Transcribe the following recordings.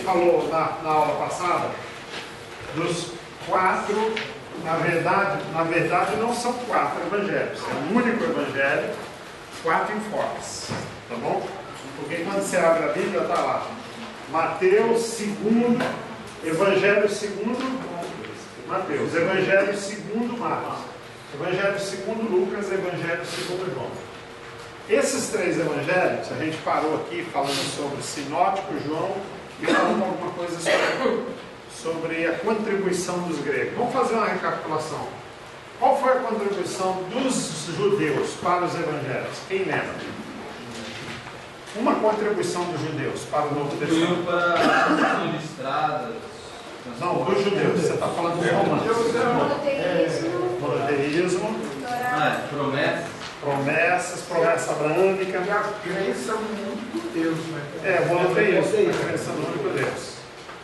falou na aula passada dos 4, na verdade não são 4 evangelhos, é um único evangelho, 4 enfoques, tá bom? Porque quando você abre a Bíblia, está lá, Mateus segundo, Evangelho segundo Mateus, Evangelho segundo Marcos, Evangelho segundo Lucas, Evangelho segundo João. Esses 3 evangelhos, a gente parou aqui falando sobre sinótico, João, e falando alguma coisa sobre a contribuição dos gregos. Vamos fazer uma recapitulação. Qual foi a contribuição dos judeus para os evangelhos? Quem lembra? Uma contribuição dos judeus para o Novo Testamento. Para a construção de estradas. Não, dos judeus. Você está falando dos romanos. Monoteísmo. Promessas, promessa abrâmica. E a crença no único Deus, né? Monoteísmo, a crença no único Deus.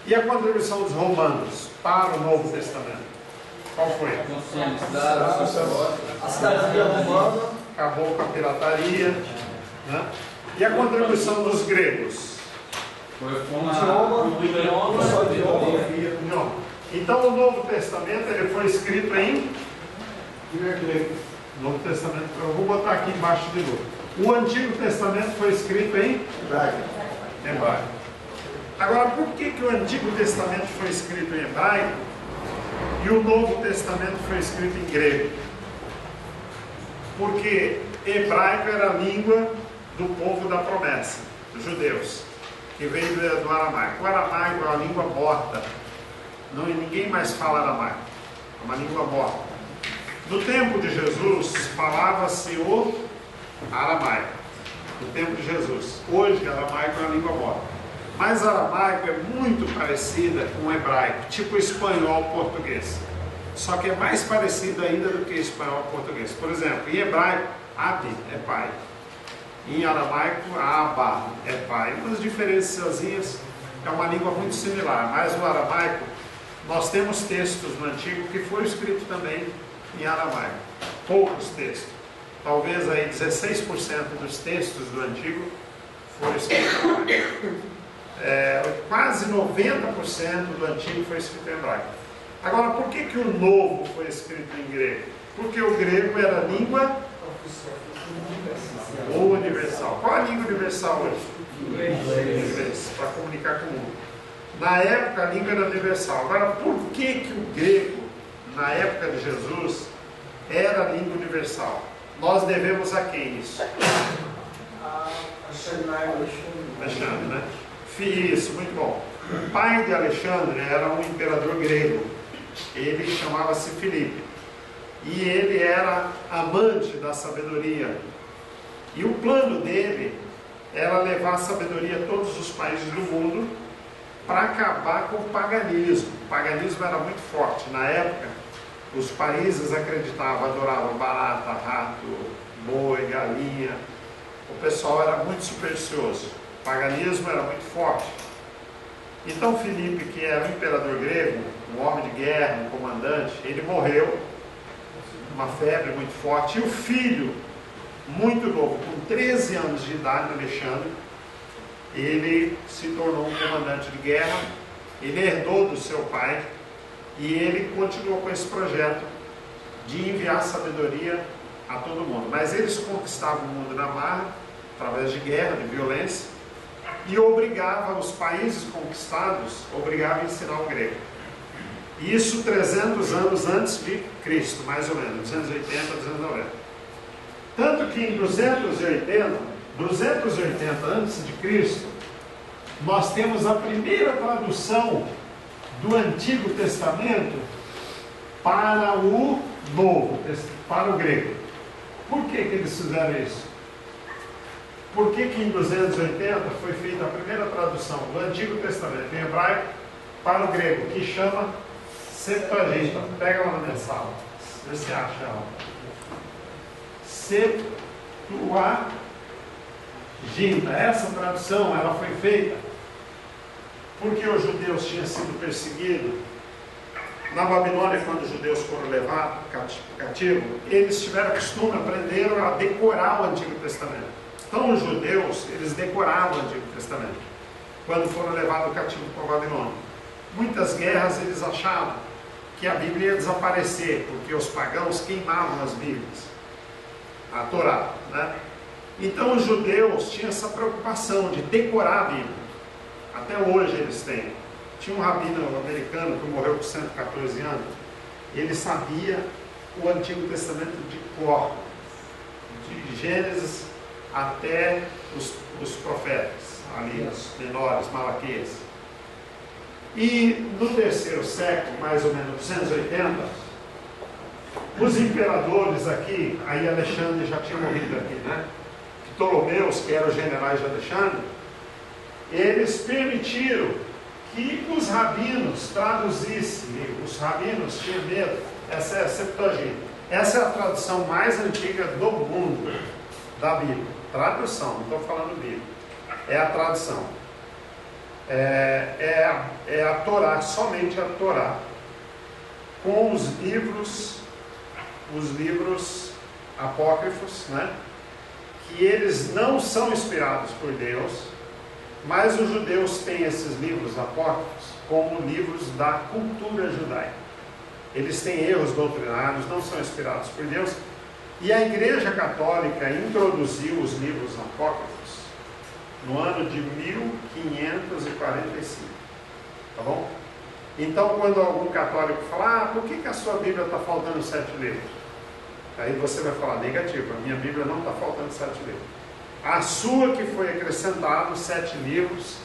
E a contribuição dos romanos para o Novo Testamento? Qual foi? A construção de estradas, a cidadania romana. Acabou com a pirataria, né? E a contribuição dos gregos? Foi com Idioma. Então o Novo Testamento ele foi escrito em grego. Novo Testamento, eu vou botar aqui embaixo de novo. O Antigo Testamento foi escrito em hebraico. Agora, por que o Antigo Testamento foi escrito em hebraico e o Novo Testamento foi escrito em grego? Porque hebraico era a língua do povo da promessa, dos judeus, que veio do aramaico. O aramaico é uma língua morta. Ninguém mais fala aramaico. É uma língua morta. No tempo de Jesus, falava-se o aramaico. No tempo de Jesus. Hoje, aramaico é uma língua morta. Mas aramaico é muito parecida com o hebraico, tipo espanhol português. Só que é mais parecido ainda do que espanhol português. Por exemplo, em hebraico, Abi é pai. Em aramaico, Abba é pai. Umas diferençazinhas, é uma língua muito similar. Mas no aramaico, nós temos textos no Antigo que foram escritos também em aramaico. Poucos textos. Talvez aí 16% dos textos do Antigo foram escritos em aramaico. Quase 90% do Antigo foi escrito em hebraico. Agora, por que o Novo foi escrito em grego? Porque o grego era a língua universal. Qual a língua universal hoje? Inglês, para comunicar com o mundo. Na época a língua era universal. Agora, por que o grego, na época de Jesus, era a língua universal? Nós devemos a quem isso? Alexandre, né? Isso, muito bom. O pai de Alexandre era um imperador grego. Ele chamava-se Filipe. E ele era amante da sabedoria. E o plano dele era levar a sabedoria a todos os países do mundo para acabar com o paganismo. O paganismo era muito forte. Na época, os países acreditavam, adoravam barata, rato, boi, galinha. O pessoal era muito supersticioso. O paganismo era muito forte. Então Filipe, que era um imperador grego, um homem de guerra, um comandante, ele morreu, uma febre muito forte. E o filho, muito novo, com 13 anos de idade, Alexandre, ele se tornou um comandante de guerra, ele herdou do seu pai e ele continuou com esse projeto de enviar sabedoria a todo mundo. Mas eles conquistavam o mundo na marra, através de guerra, de violência, e obrigava os países conquistados, obrigava a ensinar o grego. Isso 300 anos antes de Cristo, mais ou menos, 280, 290. Tanto que em 280 antes de Cristo, nós temos a primeira tradução do Antigo Testamento para o Novo, para o grego. Por que eles fizeram isso? Por que em 280 foi feita a primeira tradução do Antigo Testamento em hebraico para o grego, que chama Septuaginta? Pega lá na minha sala, vê se acha ela. Septuaginta. Essa tradução ela foi feita porque os judeus tinham sido perseguidos. Na Babilônia, quando os judeus foram levados cativo, eles tiveram costume, aprenderam a decorar o Antigo Testamento. Então os judeus, eles decoravam o Antigo Testamento. quando foram levados cativo para a Babilônia. Muitas guerras eles achavam que a Bíblia ia desaparecer, porque os pagãos queimavam as Bíblias, a Torá, né? Então os judeus tinham essa preocupação de decorar a Bíblia. Até hoje eles têm. Tinha um rabino americano que morreu com 114 anos, ele sabia o Antigo Testamento de cor, de Gênesis até os profetas, ali os menores, Malaquias. E no terceiro século, mais ou menos 280, os imperadores aqui, aí Alexandre já tinha morrido aqui, né? Ptolomeus, que eram os generais de Alexandre, eles permitiram que os rabinos traduzissem. Os rabinos tinham medo. Essa é a Septuaginta. Essa é a tradução mais antiga do mundo da Bíblia. Tradução, não estou falando Bíblia. É a tradução. É a Torá, somente a Torá, com os livros apócrifos, né? Que eles não são inspirados por Deus, mas os judeus têm esses livros apócrifos como livros da cultura judaica. Eles têm erros doutrinários, não são inspirados por Deus. E a Igreja Católica introduziu os livros apócrifos no ano de 1545. Tá bom? Então, quando algum católico fala, por que a sua Bíblia está faltando 7 livros? Aí você vai falar, negativo, a minha Bíblia não está faltando 7 livros. A sua que foi acrescentado 7 livros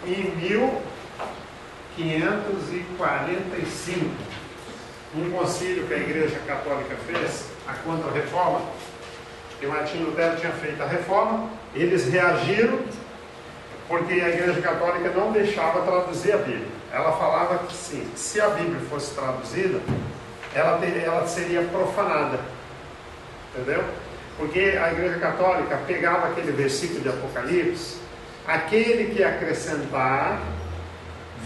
em 1545. Um concílio que a Igreja Católica fez, a Contra-Reforma, que Martinho Lutero tinha feito a reforma, eles reagiram porque a Igreja Católica não deixava traduzir a Bíblia. Ela falava que sim, se a Bíblia fosse traduzida, ela seria profanada, entendeu? Porque a Igreja Católica pegava aquele versículo de Apocalipse, aquele que acrescentar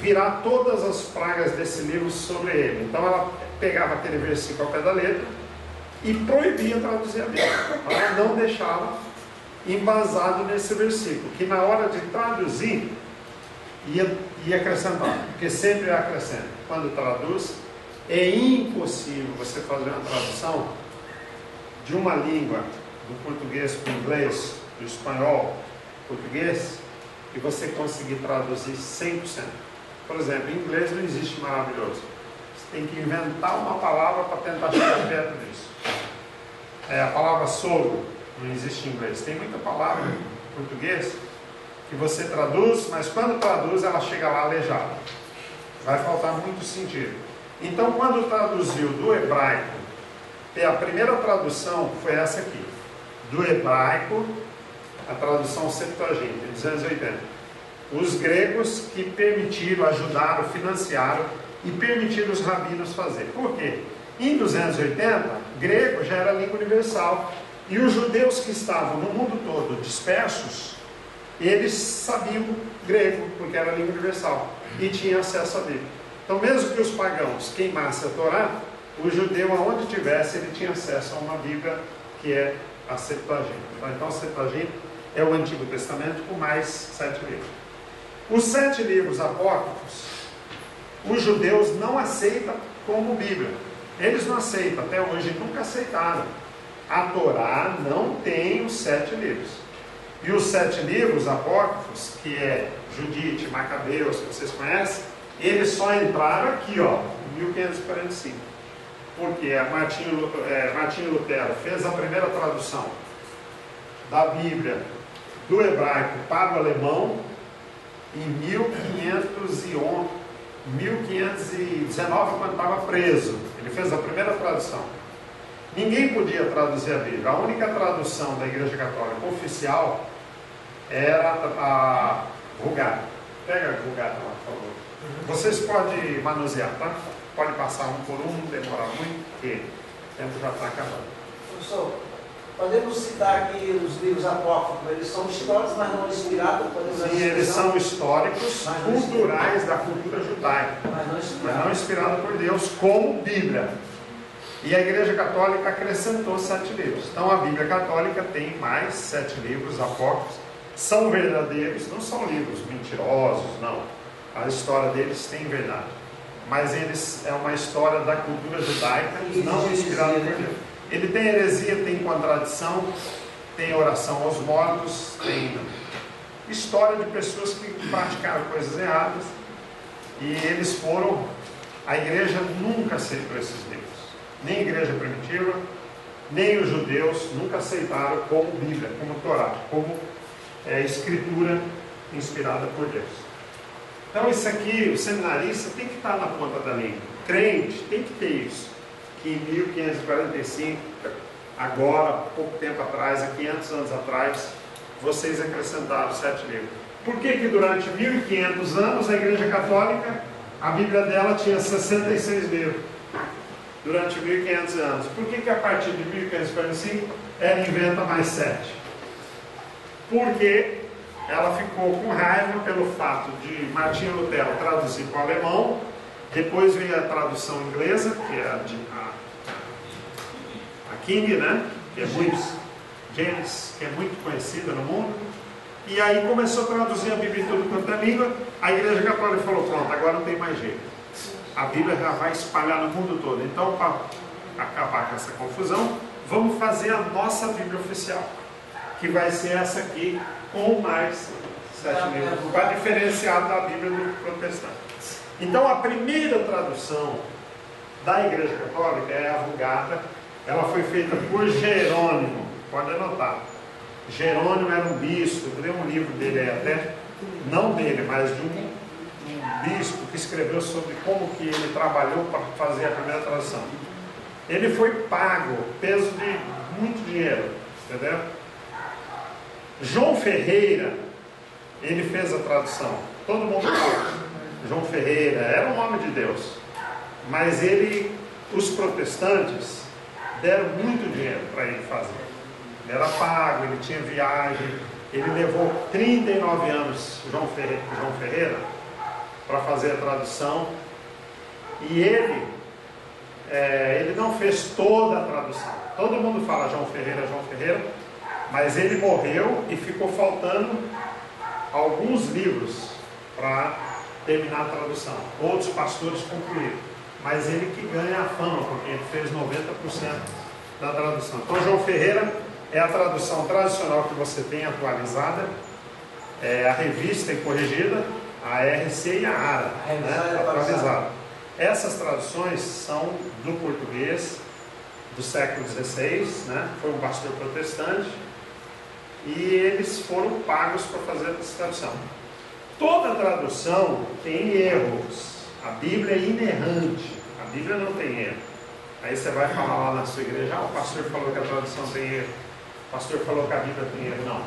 virá todas as pragas desse livro sobre ele. Então ela pegava aquele versículo ao pé da letra e proibia traduzir a Bíblia. Ela não deixava embasado nesse versículo, que na hora de traduzir ia acrescentar, porque sempre acrescenta. Quando traduz, é impossível você fazer uma tradução de uma língua, do português para o inglês, do espanhol, português, e você conseguir traduzir 100%. Por exemplo, em inglês não existe maravilhoso. Você tem que inventar uma palavra para tentar chegar perto disso. A palavra sogro não existe em inglês. Tem muita palavra em português que você traduz, mas quando traduz ela chega lá aleijada. Vai faltar muito sentido. Então, quando traduziu do hebraico, a primeira tradução foi essa aqui. Do hebraico, a tradução Septuaginta, 280. Os gregos que permitiram, ajudaram, financiaram e permitiram os rabinos fazer. Por quê? Em 280, grego já era língua universal. E os judeus que estavam no mundo todo dispersos, eles sabiam grego, porque era língua universal. E tinham acesso à Bíblia. Então, mesmo que os pagãos queimassem a Torá, o judeu, aonde tivesse, ele tinha acesso a uma Bíblia que é a Septuaginta. Então, a Septuaginta é o Antigo Testamento com mais 7 livros. Os 7 livros apócrifos, os judeus não aceitam como Bíblia. Eles não aceitam, até hoje nunca aceitaram. A Torá não tem os 7 livros. E os 7 livros apócrifos, que é Judite, Macabeus, que vocês conhecem, eles só entraram aqui, ó, em 1545. Porque Martinho Lutero fez a primeira tradução da Bíblia do hebraico para o alemão em 1519, quando estava preso. Ele fez a primeira tradução. Ninguém podia traduzir a Bíblia. A única tradução da Igreja Católica oficial era a Vulgata. Pega a Vulgata lá, por favor. Vocês podem manusear, tá? Pode passar um por um, não demora muito, porque o tempo já está acabando. Professor, podemos citar aqui os livros apócrifos, eles são históricos, mas não inspirados? Sim, eles são históricos, culturais da cultura judaica, mas não inspirados por Deus, como Bíblia. E a Igreja Católica acrescentou 7 livros. Então a Bíblia Católica tem mais 7 livros apócrifos, são verdadeiros, não são livros mentirosos, não. A história deles tem verdade. Mas eles é uma história da cultura judaica, não inspirada por Deus. Ele tem heresia, tem contradição, tem oração aos mortos, tem história de pessoas que praticaram coisas erradas. E eles foram... A igreja nunca aceitou esses livros. Nem a igreja primitiva, nem os judeus nunca aceitaram como Bíblia, como Torá, como escritura inspirada por Deus. Então isso aqui, o seminarista tem que estar na ponta da língua. O crente tem que ter isso. Que em 1545, agora, pouco tempo atrás, há 500 anos atrás, vocês acrescentaram 7 livros. Por que que durante 1500 anos a Igreja Católica, a Bíblia dela tinha 66 livros? Durante 1500 anos. Por que que a partir de 1545 ela inventa mais 7? Porque ela ficou com raiva pelo fato de Martinho Lutero traduzir para o alemão, depois veio a tradução inglesa, que é a King, né? Que é muito, James, que é muito conhecida no mundo. E aí começou a traduzir a Bíblia em tudo quanto é língua. A Igreja Católica falou, pronto, agora não tem mais jeito. A Bíblia já vai espalhar no mundo todo. Então, para acabar com essa confusão, vamos fazer a nossa Bíblia oficial, que vai ser essa aqui, com mais 7 livros, para diferenciar da Bíblia do protestante. Então, a primeira tradução da Igreja Católica é a Vulgata. Ela foi feita por Jerônimo, pode anotar. Jerônimo era um bispo, eu li um livro dele até, não dele, mas de um bispo que escreveu sobre como que ele trabalhou para fazer a primeira tradução. Ele foi pago, peso de muito dinheiro, entendeu? João Ferreira, ele fez a tradução. Todo mundo fala, João Ferreira era um homem de Deus, mas os protestantes deram muito dinheiro para ele fazer. Ele era pago, ele tinha viagem, ele levou 39 anos, João Ferreira, para fazer a tradução, e ele não fez toda a tradução. Todo mundo fala João Ferreira, mas ele morreu e ficou faltando alguns livros para terminar a tradução. Outros pastores concluíram, mas ele que ganha a fama, porque ele fez 90% da tradução. Então João Ferreira é a tradução tradicional que você tem atualizada, a revista e corrigida, a RC e a ARA, né, atualizada. Essas traduções são do português do século XVI, né, foi um pastor protestante, e eles foram pagos para fazer essa tradução. Toda tradução tem erros, a Bíblia é inerrante, a Bíblia não tem erro. Aí você vai falar lá na sua igreja, o pastor falou que a tradução tem erro, o pastor falou que a Bíblia tem erro. Não,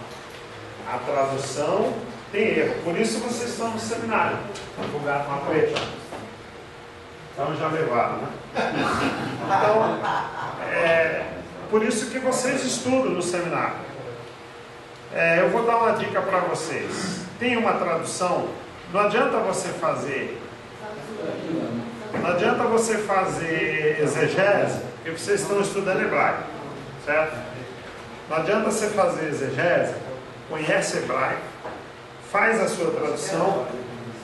a tradução tem erro, por isso vocês estão no seminário, divulgado uma coisa. Então já levaram, né? Então, por isso que vocês estudam no seminário. Eu vou dar uma dica para vocês. Tem uma tradução, não adianta você fazer exegese, porque vocês estão estudando hebraico, certo? Não adianta você fazer exegese, conhece hebraico, faz a sua tradução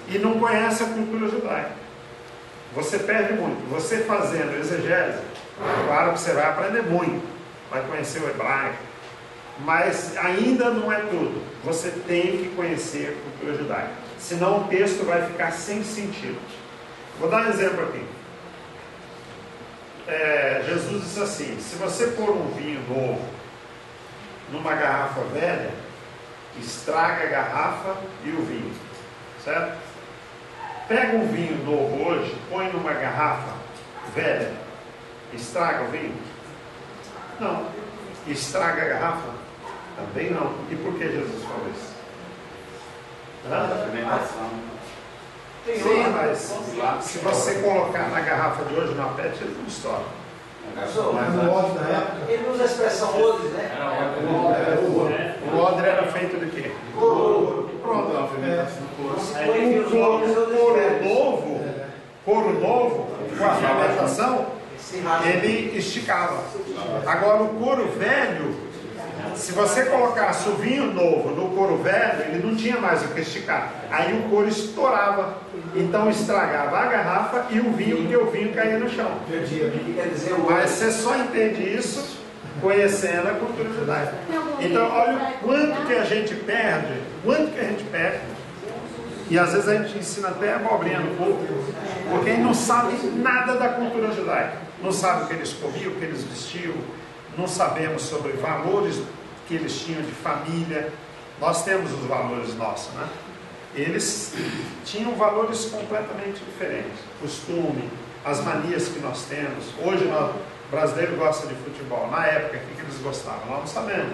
e não conhece a cultura judaica. Você perde muito. Você fazendo exegese, claro que você vai aprender muito, vai conhecer o hebraico, mas ainda não é tudo. Você tem que conhecer a cultura judaica, senão o texto vai ficar sem sentido. Vou dar um exemplo aqui. Jesus disse assim: se você pôr um vinho novo numa garrafa velha, estraga a garrafa e o vinho, certo? Pega um vinho novo hoje, põe numa garrafa velha, estraga o vinho? Não. Estraga a garrafa? Também não. E por que Jesus falou isso? Sim, mas se você colocar na garrafa de hoje, na PET, ele não estoura. Ele usa a expressão odre, né? O odre era feito de quê? Couro. Pronto. Couro novo, com a fermentação, ele esticava. Agora o couro velho, Se você colocasse o vinho novo no couro velho, ele não tinha mais o que esticar. Aí o couro estourava. Então estragava a garrafa e o vinho, porque o vinho caía no chão. Mas você só entende isso conhecendo a cultura judaica. Então olha o quanto que a gente perde, e às vezes a gente ensina até abobrinha no povo, porque ele não sabe nada da cultura judaica. Não sabe o que eles comiam, o que eles vestiam, não sabemos sobre valores que eles tinham de família. Nós temos os valores nossos, né? Eles tinham valores completamente diferentes. Costume, as manias que nós temos. Hoje o brasileiro gosta de futebol. Na época, o que eles gostavam? Nós não sabemos.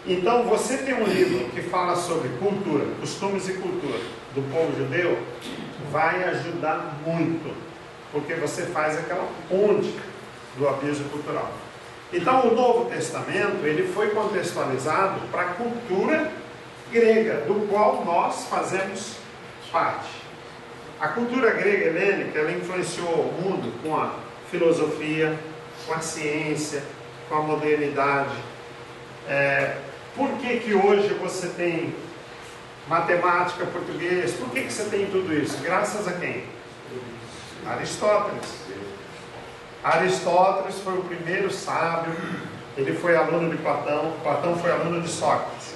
Então, você tem um livro que fala sobre cultura, costumes e cultura do povo judeu, vai ajudar muito, porque você faz aquela ponte do abismo cultural. Então, o Novo Testamento, ele foi contextualizado para a cultura grega, do qual nós fazemos parte. A cultura grega helênica, ela influenciou o mundo com a filosofia, com a ciência, com a modernidade. Por que hoje você tem matemática, português? Por que você tem tudo isso? Graças a quem? Aristóteles. Aristóteles foi o primeiro sábio, ele foi aluno de Platão, Platão foi aluno de Sócrates.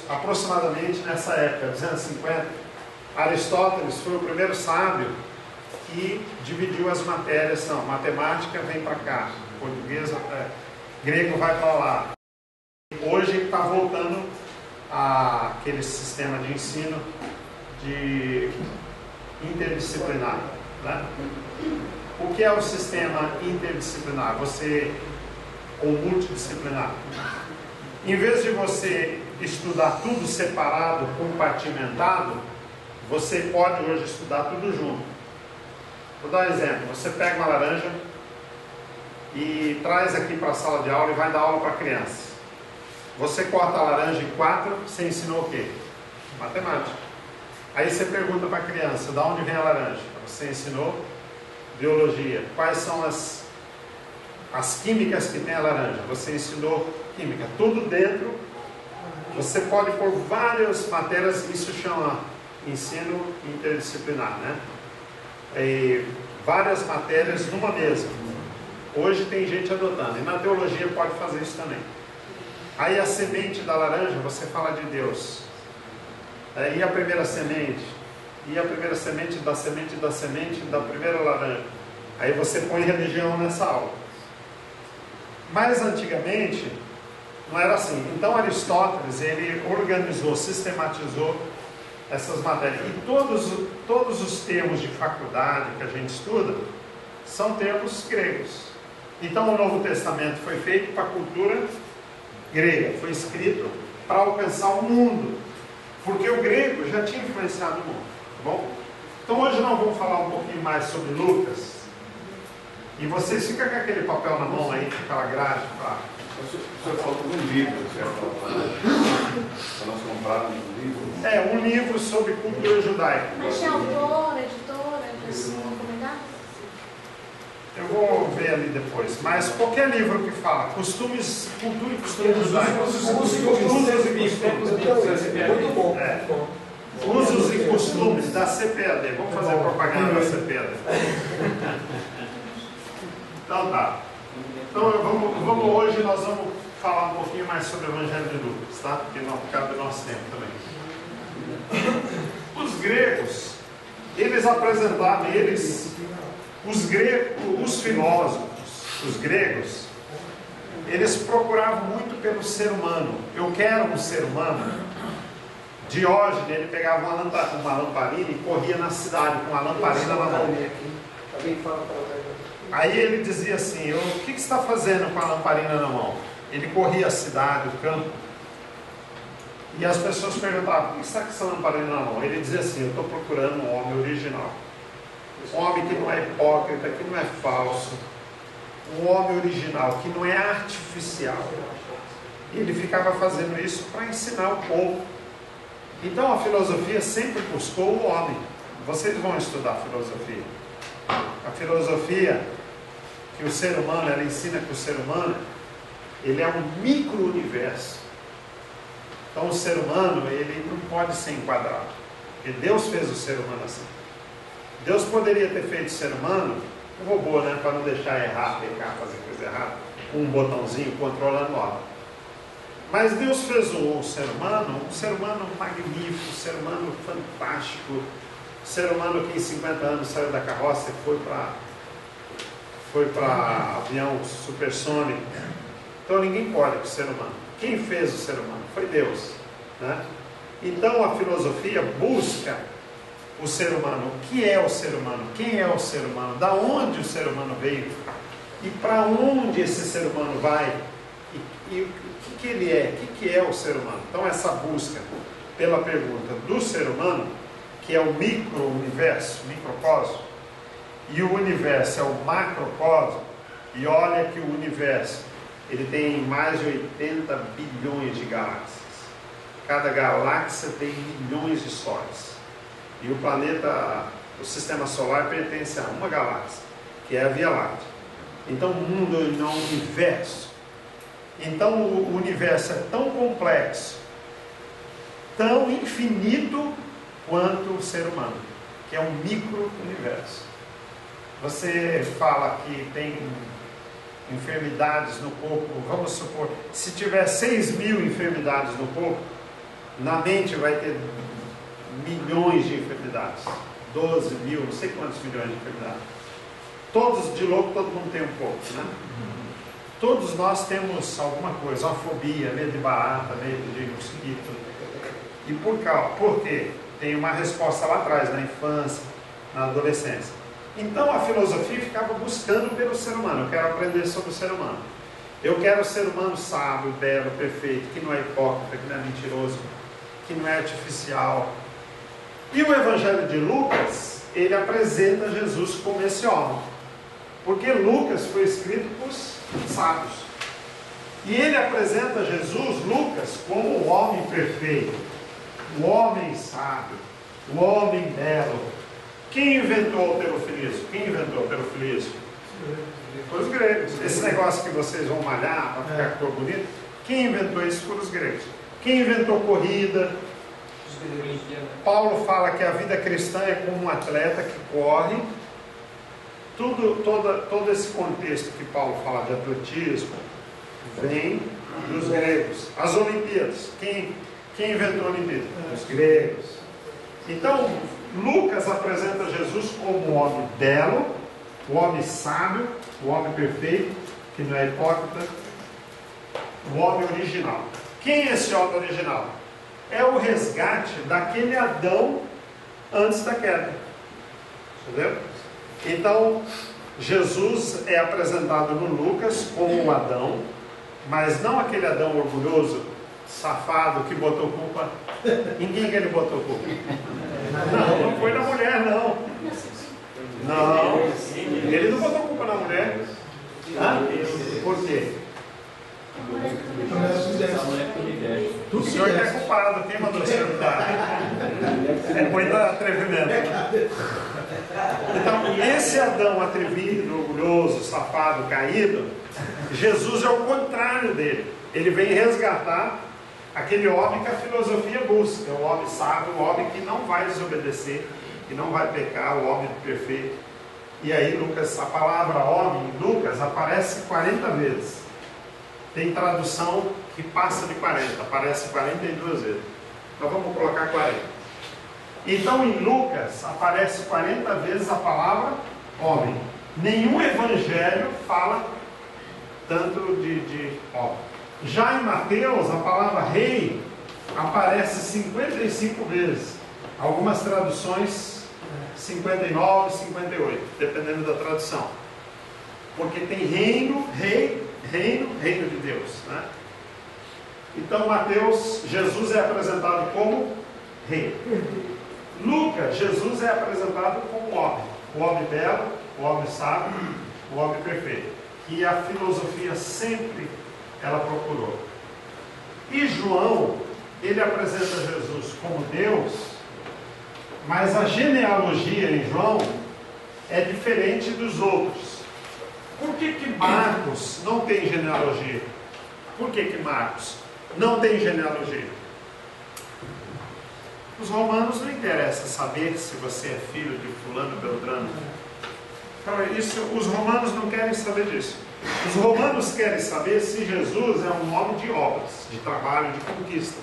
Aproximadamente nessa época, 250, Aristóteles foi o primeiro sábio que dividiu as matérias. Não, matemática vem para cá, português, grego vai para lá. Hoje está voltando àquele sistema de ensino de interdisciplinar, né? O que é o sistema interdisciplinar? Ou multidisciplinar? Em vez de você estudar tudo separado, compartimentado, você pode hoje estudar tudo junto. Vou dar um exemplo. Você pega uma laranja e traz aqui para a sala de aula e vai dar aula para criança. Você corta a laranja em 4, você ensinou o quê? Matemática. Aí você pergunta para a criança, de onde vem a laranja? Você ensinou biologia. Quais são as químicas que tem a laranja? Você ensinou química. Tudo dentro. Você pode pôr várias matérias, isso chama ensino interdisciplinar, né? Várias matérias numa mesma. Hoje tem gente adotando. E na teologia pode fazer isso também. Aí a semente da laranja, você fala de Deus. E a primeira semente? E a primeira semente da primeira laranja. Aí você põe religião nessa aula. Mas antigamente não era assim. Então Aristóteles, ele organizou, sistematizou essas matérias. E todos os termos de faculdade que a gente estuda são termos gregos. Então o Novo Testamento foi feito para a cultura grega, foi escrito para alcançar o mundo, porque o grego já tinha influenciado o mundo, tá bom? Então hoje nós vamos falar um pouquinho mais sobre Lucas, e vocês ficam com aquele papel na mão aí, com aquela grade para... O senhor falou um livro, para nós comprarmos um livro. Um livro sobre cultura judaica. Mas tinha autor, editora, recomendar? Eu vou ver ali depois, mas qualquer livro que fala costumes, cultura e costumes judaicos. Muito bom. Usos e costumes da CPAD. Vamos fazer propaganda da CPAD. Então tá. Então hoje nós vamos falar um pouquinho mais sobre o Evangelho de Lucas, tá? Porque não cabe o nosso tempo também. Os gregos, eles apresentavam, os filósofos, os gregos, eles procuravam muito pelo ser humano. Eu quero um ser humano. Diógenes, ele pegava uma lamparina e corria na cidade com uma lamparina na mão. Aí ele dizia assim, o que você está fazendo com a lamparina na mão? Ele corria a cidade, o campo, e as pessoas perguntavam, por que você está com essa lamparina na mão? Ele dizia assim, eu estou procurando um homem original. Um homem que não é hipócrita, que não é falso. Um homem original, que não é artificial. Ele ficava fazendo isso para ensinar o povo. Então a filosofia sempre buscou o homem. Vocês vão estudar filosofia. A filosofia que o ser humano, ela ensina que o ser humano ele é um micro-universo. Então o ser humano, ele não pode ser enquadrado, porque Deus fez o ser humano assim. Deus poderia ter feito o ser humano um robô, né, para não deixar errar, pecar, fazer coisa errada, com um botãozinho controlando a obra. Mas Deus fez um ser humano magnífico, um ser humano fantástico, um ser humano que em 50 anos saiu da carroça e foi para avião supersônico. Então ninguém pode com o ser humano. Quem fez o ser humano? Foi Deus, né? Então a filosofia busca o ser humano. O que é o ser humano? Quem é o ser humano? Da onde o ser humano veio? E para onde esse ser humano vai? E o que ele é? O que é o ser humano? Então essa busca pela pergunta do ser humano, que é o micro-universo, microcosmo, e o universo é o macrocosmo, e olha que o universo ele tem mais de 80 bilhões de galáxias. Cada galáxia tem milhões de sóis. E o planeta, o sistema solar pertence a uma galáxia, que é a Via Láctea. Então o mundo é um universo. Então o universo é tão complexo, tão infinito quanto o ser humano, que é um micro-universo. Você fala que tem enfermidades no corpo, vamos supor, se tiver 6.000 enfermidades no corpo, na mente vai ter milhões de enfermidades, 12 mil, não sei quantos milhões de enfermidades. Todos, de louco, todo mundo tem um pouco, né? Todos nós temos alguma coisa, uma fobia, medo de barata, medo de mosquito. E por quê? Tem uma resposta lá atrás, na infância, na adolescência. Então a filosofia ficava buscando pelo ser humano. Eu quero aprender sobre o ser humano. Eu quero o ser humano sábio, belo, perfeito, que não é hipócrita, que não é mentiroso, que não é artificial. E o Evangelho de Lucas, ele apresenta Jesus como esse homem. Porque Lucas foi escrito por sábios. E ele apresenta Jesus, Lucas, como o homem perfeito, o homem sábio, o homem belo. Quem inventou o terofilismo? Quem inventou o terofilismo? Foi os gregos. Esse negócio que vocês vão malhar para ficar com cor bonita, quem inventou isso foram os gregos. Quem inventou corrida? Paulo fala que a vida cristã é como um atleta que corre. Todo esse contexto que Paulo fala de atletismo vem dos gregos. As Olimpíadas, quem inventou a Olimpíada? Os gregos. Então, Lucas apresenta Jesus como um homem belo, o homem sábio, o homem perfeito, que não é hipócrita, o homem original. Quem é esse homem original? É o resgate daquele Adão antes da queda. Entendeu? Então, Jesus é apresentado no Lucas como um Adão, mas não aquele Adão orgulhoso, safado, que botou culpa. Em quem que ele botou culpa? Não foi na mulher, não. Não, ele não botou culpa na mulher. Por quê? O senhor que é culpado, quem mandou você ajudar? É muito atrevimento. Então, esse Adão atrevido, orgulhoso, safado, caído, Jesus é o contrário dele. Ele vem resgatar aquele homem que a filosofia busca, o homem sábio, o homem que não vai desobedecer, que não vai pecar, o homem perfeito. E aí Lucas, a palavra homem em Lucas aparece 40 vezes. Tem tradução que passa de 40, aparece 42 vezes. Então vamos colocar 40. Então em Lucas aparece 40 vezes a palavra homem. Nenhum evangelho fala tanto de homem. Já em Mateus, a palavra rei aparece 55 vezes. Algumas traduções 59, 58, dependendo da tradução. Porque tem reino, rei, reino de Deus, né? Então Mateus, Jesus é apresentado como rei. Lucas, Jesus é apresentado como homem. O homem belo, o homem sábio, o homem perfeito. Que a filosofia sempre ela procurou. E João, ele apresenta Jesus como Deus, mas a genealogia em João é diferente dos outros. Por que Marcos não tem genealogia? Por que Marcos não tem genealogia? Os romanos não interessa saber se você é filho de fulano beltrano. Então, isso, os romanos não querem saber disso. Os romanos querem saber se Jesus é um homem de obras, de trabalho, de conquista.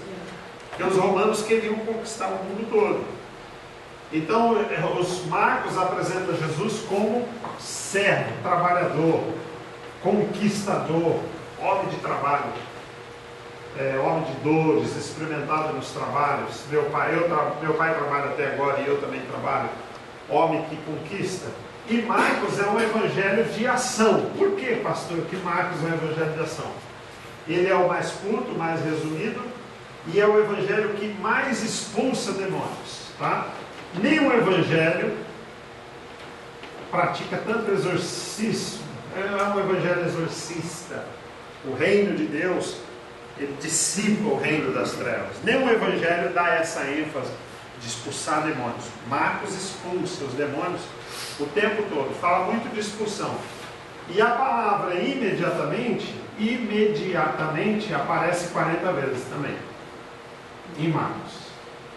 Porque os romanos queriam conquistar o mundo todo. Então, os Marcos apresentam Jesus como servo, trabalhador, conquistador, homem de trabalho, homem de dores, experimentado nos trabalhos. Meu pai trabalha até agora e eu também trabalho. Homem que conquista. E Marcos é um evangelho de ação. Por que, pastor, que Marcos é um evangelho de ação? Ele é o mais curto, mais resumido, e é o evangelho que mais expulsa demônios. Tá? Nenhum evangelho pratica tanto exorcismo. É um evangelho exorcista. O reino de Deus, ele dissipa o reino das trevas. Nenhum evangelho dá essa ênfase de expulsar demônios. Marcos expulsa os demônios o tempo todo. Fala muito de expulsão. E a palavra imediatamente aparece 40 vezes também. Em Marcos.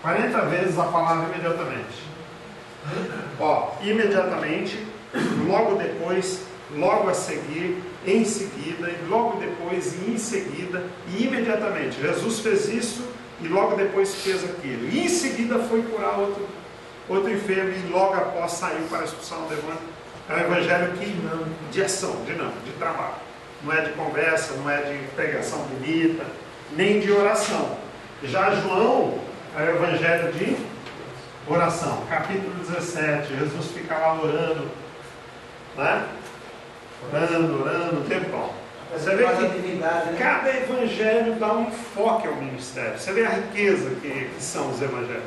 40 vezes a palavra imediatamente. Imediatamente, logo depois, logo a seguir, em seguida, e logo depois e em seguida, e imediatamente. Jesus fez isso e logo depois fez aquilo. E em seguida foi curar outro enfermo e logo após saiu para expulsar um demônio. É um evangelho de ação, de trabalho. Não é de conversa, não é de pregação bonita, nem de oração. Já João é o evangelho de oração. Capítulo 17, Jesus fica lá orando, né? Orando, tempão. Você vê que cada evangelho dá um enfoque ao ministério. Você vê a riqueza que são os evangelhos.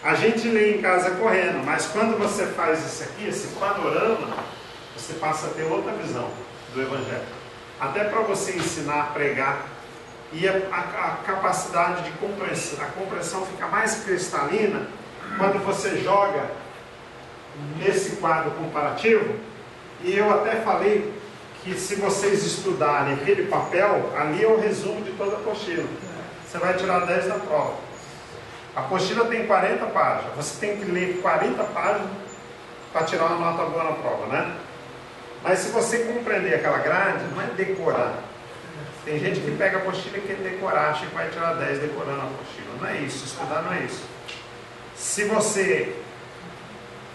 A gente lê em casa correndo, mas quando você faz isso aqui, esse panorama, você passa a ter outra visão do evangelho. Até para você ensinar a pregar. E a capacidade de compreensão, a compreensão fica mais cristalina quando você joga nesse quadro comparativo. E eu até falei que se vocês estudarem aquele papel, ali é o resumo de toda a apostila. Você vai tirar 10 na prova. A apostila tem 40 páginas. Você tem que ler 40 páginas para tirar uma nota boa na prova, né? Mas se você compreender aquela grade, não é decorar. Tem gente que pega a apostila e quer decorar, acha que vai tirar 10 decorando a apostila. Não é isso, estudar não é isso. Se você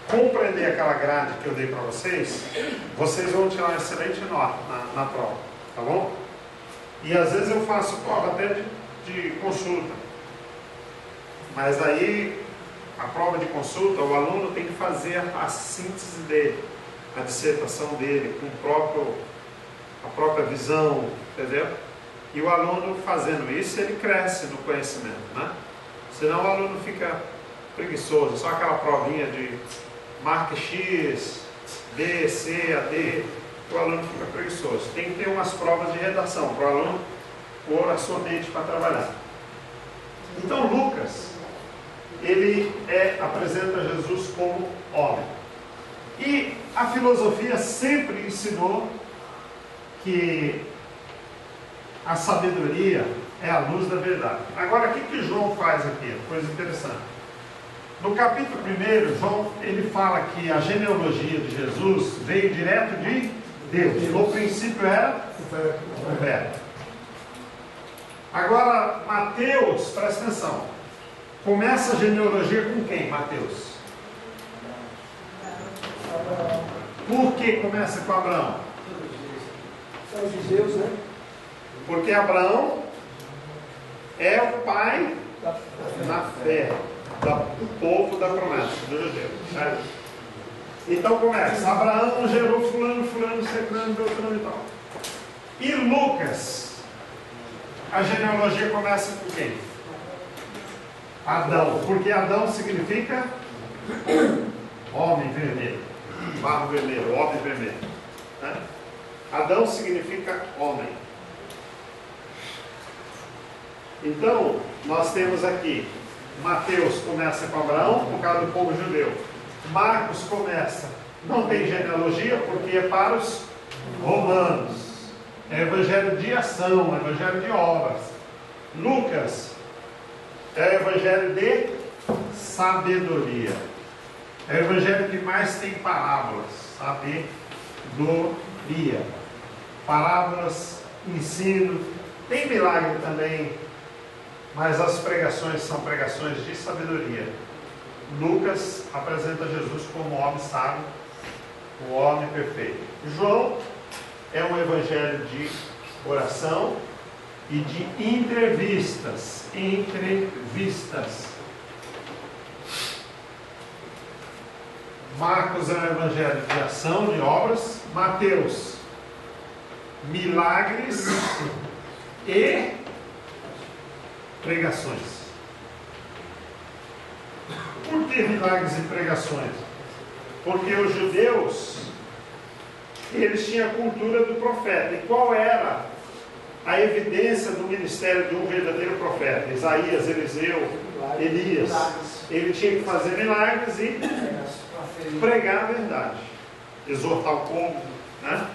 compreender aquela grade que eu dei para vocês, vocês vão tirar uma excelente nota na prova, tá bom? E às vezes eu faço prova até de consulta. Mas aí, a prova de consulta, o aluno tem que fazer a síntese dele, a dissertação dele, com a própria visão, entendeu? E o aluno fazendo isso, ele cresce no conhecimento, né? Senão o aluno fica preguiçoso, só aquela provinha de marque X, B, C, AD, o aluno fica preguiçoso. Tem que ter umas provas de redação para o aluno pôr a sua mente para trabalhar. Então Lucas, ele apresenta Jesus como homem. E a filosofia sempre ensinou que a sabedoria é a luz da verdade. Agora, o que João faz aqui? Coisa interessante. No capítulo 1, João ele fala que a genealogia de Jesus veio direto de Deus. No princípio era o Verbo. Agora, Mateus, presta atenção. Começa a genealogia com quem, Mateus? Por que começa com Abraão? São os judeus, né? Porque Abraão é o pai na fé do povo da promessa, do judeu. Certo? Então começa, Abraão gerou fulano, ciclano, beltrano e tal. E Lucas, a genealogia começa com quem? Adão, porque Adão significa homem vermelho, barro vermelho, homem vermelho. Né? Adão significa homem. Então, nós temos aqui, Mateus começa com Abraão, por causa do povo judeu. Marcos começa, não tem genealogia, porque é para os romanos. é evangelho de ação, evangelho de obras. Lucas é evangelho de sabedoria. É o evangelho que mais tem parábolas, sabedoria. Parábolas, ensino, tem milagre também, mas as pregações são pregações de sabedoria. Lucas apresenta Jesus como homem sábio, o homem perfeito. João é um evangelho de oração e de entrevistas. Marcos é um evangelho de ação, de obras. Mateus, milagres e pregações. Por que milagres e pregações? Porque os judeus, eles tinham a cultura do profeta. E qual era a evidência do ministério de um verdadeiro profeta? Isaías, Eliseu, Elias. Ele tinha que fazer milagres e pregar a verdade, exortar o povo, né?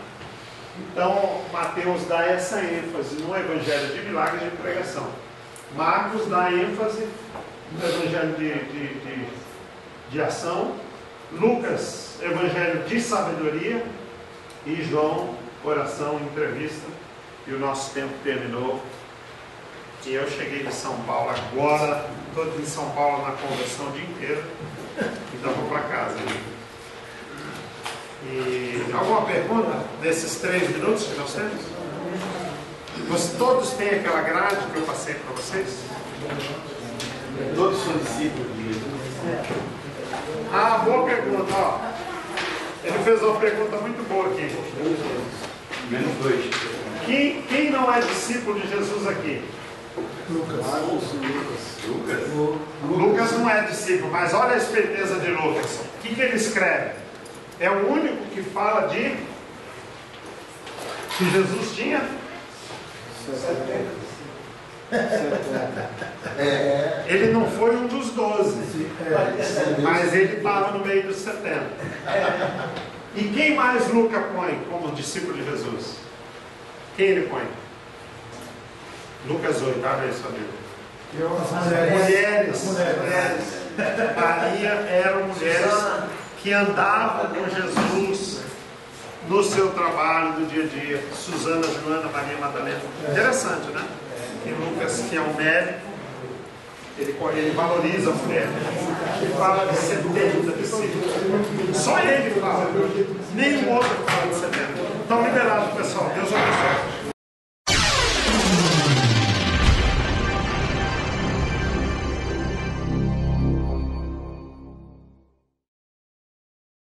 Então Mateus dá essa ênfase no evangelho de milagres e de pregação. Marcos dá ênfase no evangelho de ação. Lucas, evangelho de sabedoria. E João, oração, entrevista. E o nosso tempo terminou. E eu cheguei de São Paulo agora. Estou aqui em São Paulo na convenção o dia inteiro. Então vou para casa. E alguma pergunta nesses 3 minutos que nós temos? Todos têm aquela grade que eu passei para vocês? Todos são discípulos de Jesus. Ah, boa pergunta, ó. Ele fez uma pergunta muito boa aqui. Menos 2. Quem não é discípulo de Jesus aqui? Lucas. Lucas não é discípulo, mas olha a esperteza de Lucas. O que ele escreve? É o único que fala de que Jesus tinha 70. Ele não foi um dos 12, mas ele estava no meio dos 70. E quem mais Lucas põe como discípulo de Jesus? Quem ele põe? Lucas 8, abre isso, mulheres. Maria eram mulheres que andavam com Jesus no seu trabalho do dia a dia. Susana, Joana, Maria Madalena. Interessante, né? E Lucas, que é um médico, ele valoriza a mulher. Ele fala de 70 discípulos. Só ele fala. Nenhum outro fala de 70. Então, liberado, pessoal. Deus abençoe.